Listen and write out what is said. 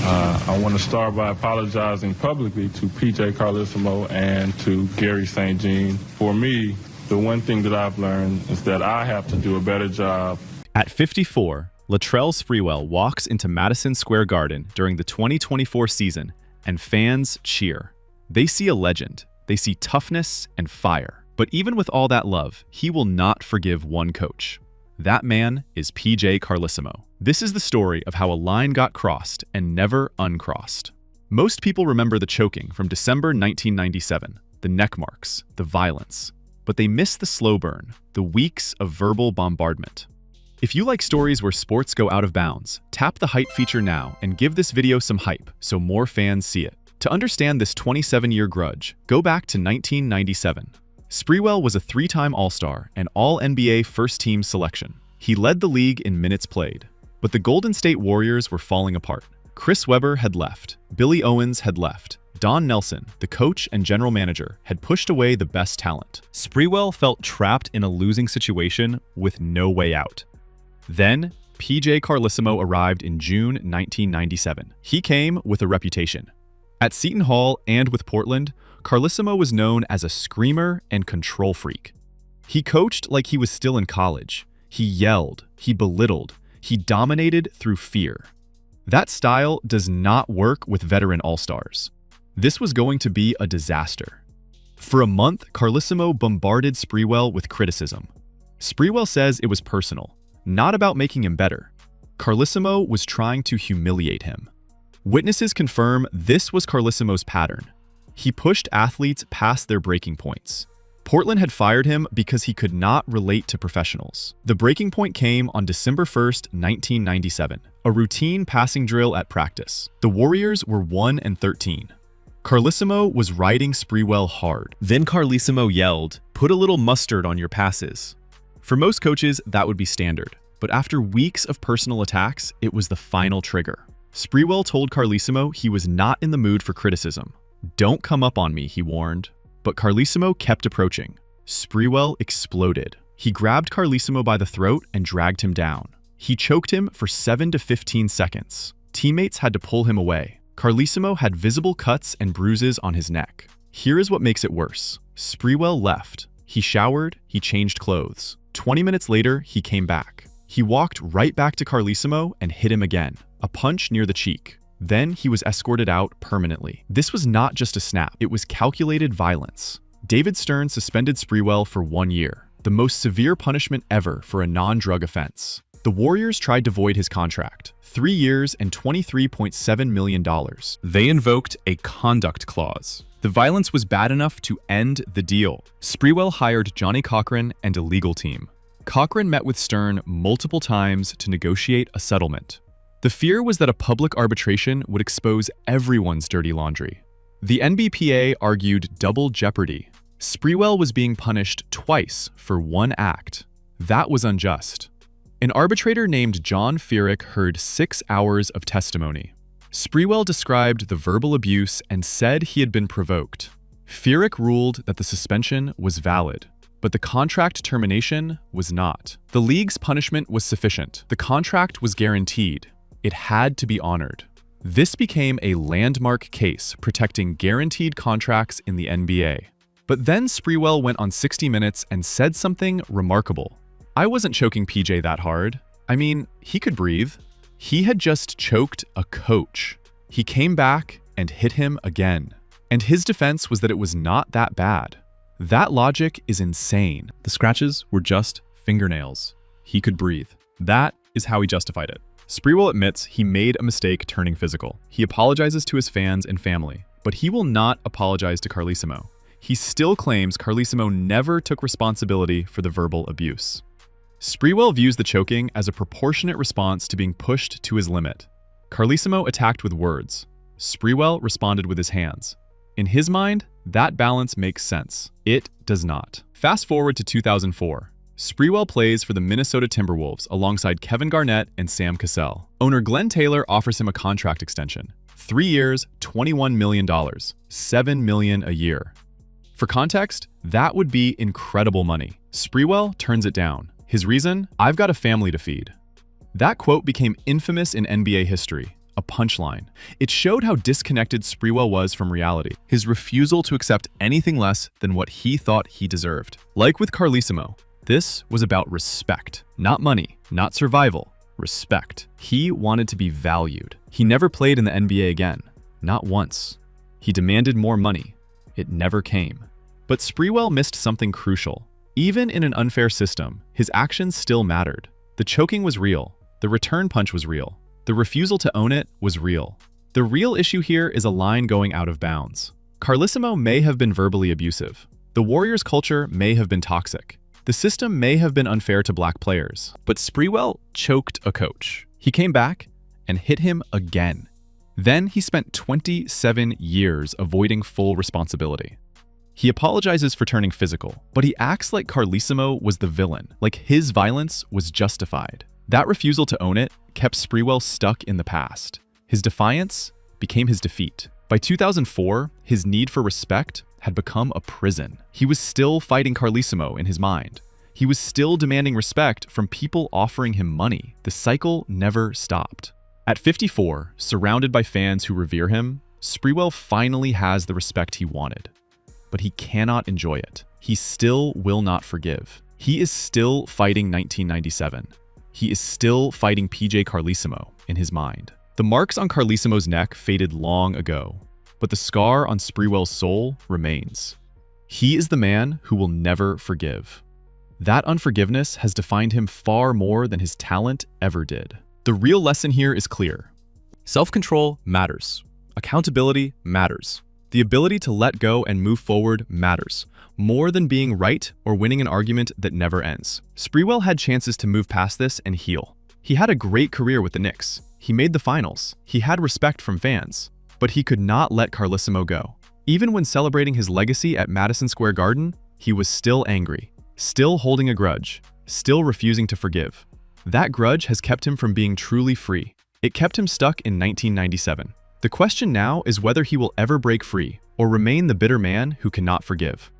I want to start by apologizing publicly to PJ Carlesimo and to Gary St. Jean. For me, the one thing that I've learned is that I have to do a better job. At 54, Latrell Sprewell walks into Madison Square Garden during the 2024 season, and fans cheer. They see a legend. They see toughness and fire. But even with all that love, he will not forgive one coach. That man is PJ Carlesimo. This is the story of how a line got crossed and never uncrossed. Most people remember the choking from December 1997, the neck marks, the violence. But they miss the slow burn, the weeks of verbal bombardment. If you like stories where sports go out of bounds, tap the hype feature now and give this video some hype so more fans see it. To understand this 27-year grudge, go back to 1997. Sprewell was a 3-time All-Star and All-NBA first-team selection. He led the league in minutes played. But the Golden State Warriors were falling apart. Chris Webber had left. Billy Owens had left. Don Nelson, the coach and general manager, had pushed away the best talent. Sprewell felt trapped in a losing situation with no way out. Then, PJ Carlesimo arrived in June 1997. He came with a reputation. At Seton Hall and with Portland, Carlesimo was known as a screamer and control freak. He coached like he was still in college. He yelled, he belittled, he dominated through fear. That style does not work with veteran all-stars. This was going to be a disaster. For a month, Carlesimo bombarded Sprewell with criticism. Sprewell says it was personal, not about making him better. Carlesimo was trying to humiliate him. Witnesses confirm this was Carlesimo's pattern. He pushed athletes past their breaking points. Portland had fired him because he could not relate to professionals. The breaking point came on December 1st, 1997, a routine passing drill at practice. The Warriors were 1-13. Carlesimo was riding Sprewell hard. Then Carlesimo yelled, "Put a little mustard on your passes." For most coaches, that would be standard. But after weeks of personal attacks, it was the final trigger. Sprewell told Carlesimo he was not in the mood for criticism. "Don't come up on me," he warned. But Carlesimo kept approaching. Sprewell exploded. He grabbed Carlesimo by the throat and dragged him down. He choked him for 7 to 15 seconds. Teammates had to pull him away. Carlesimo had visible cuts and bruises on his neck. Here is what makes it worse. Sprewell left. He showered, he changed clothes. 20 minutes later, he came back. He walked right back to Carlesimo and hit him again, a punch near the cheek. Then he was escorted out permanently. This was not just a snap, it was calculated violence. David Stern suspended Sprewell for 1 year, the most severe punishment ever for a non-drug offense. The Warriors tried to void his contract, 3 years and $23.7 million. They invoked a conduct clause. The violence was bad enough to end the deal. Sprewell hired Johnny Cochran and a legal team. Cochran met with Stern multiple times to negotiate a settlement. The fear was that a public arbitration would expose everyone's dirty laundry. The NBPA argued double jeopardy. Sprewell was being punished twice for one act. That was unjust. An arbitrator named John Furyk heard 6 hours of testimony. Sprewell described the verbal abuse and said he had been provoked. Furyk ruled that the suspension was valid, but the contract termination was not. The league's punishment was sufficient. The contract was guaranteed. It had to be honored. This became a landmark case protecting guaranteed contracts in the NBA. But then Sprewell went on 60 Minutes and said something remarkable. "I wasn't choking PJ that hard. I mean, he could breathe." He had just choked a coach. He came back and hit him again. And his defense was that it was not that bad. That logic is insane. The scratches were just fingernails. He could breathe. That is how he justified it. Sprewell admits he made a mistake turning physical. He apologizes to his fans and family, but he will not apologize to Carlesimo. He still claims Carlesimo never took responsibility for the verbal abuse. Sprewell views the choking as a proportionate response to being pushed to his limit. Carlesimo attacked with words. Sprewell responded with his hands. In his mind, that balance makes sense. It does not. Fast forward to 2004. Sprewell plays for the Minnesota Timberwolves alongside Kevin Garnett and Sam Cassell. Owner Glenn Taylor offers him a contract extension. 3 years, $21 million, $7 million a year. For context, that would be incredible money. Sprewell turns it down. His reason? "I've got a family to feed." That quote became infamous in NBA history. a punchline. It showed how disconnected Sprewell was from reality, his refusal to accept anything less than what he thought he deserved. Like with Carlissimo, this was about respect. Not money, not survival, respect. He wanted to be valued. He never played in the NBA again, not once. He demanded more money. It never came. But Sprewell missed something crucial. Even in an unfair system, his actions still mattered. The choking was real. The return punch was real. The refusal to own it was real. The real issue here is a line going out of bounds. Carlissimo may have been verbally abusive. The Warriors' culture may have been toxic. The system may have been unfair to black players. But Sprewell choked a coach. He came back and hit him again. Then he spent 27 years avoiding full responsibility. He apologizes for turning physical, but he acts like Carlissimo was the villain, like his violence was justified. That refusal to own it kept Sprewell stuck in the past. His defiance became his defeat. By 2004, his need for respect had become a prison. He was still fighting Carlissimo in his mind. He was still demanding respect from people offering him money. The cycle never stopped. At 54, surrounded by fans who revere him, Sprewell finally has the respect he wanted. But he cannot enjoy it. He still will not forgive. He is still fighting 1997. He is still fighting PJ Carlissimo in his mind. The marks on Carlissimo's neck faded long ago, but the scar on Sprewell's soul remains. He is the man who will never forgive. That unforgiveness has defined him far more than his talent ever did. The real lesson here is clear. Self-control matters. Accountability matters. The ability to let go and move forward matters, more than being right or winning an argument that never ends. Sprewell had chances to move past this and heal. He had a great career with the Knicks. He made the finals. He had respect from fans. But he could not let Carlissimo go. Even when celebrating his legacy at Madison Square Garden, he was still angry, still holding a grudge, still refusing to forgive. That grudge has kept him from being truly free. It kept him stuck in 1997. The question now is whether he will ever break free or remain the bitter man who cannot forgive.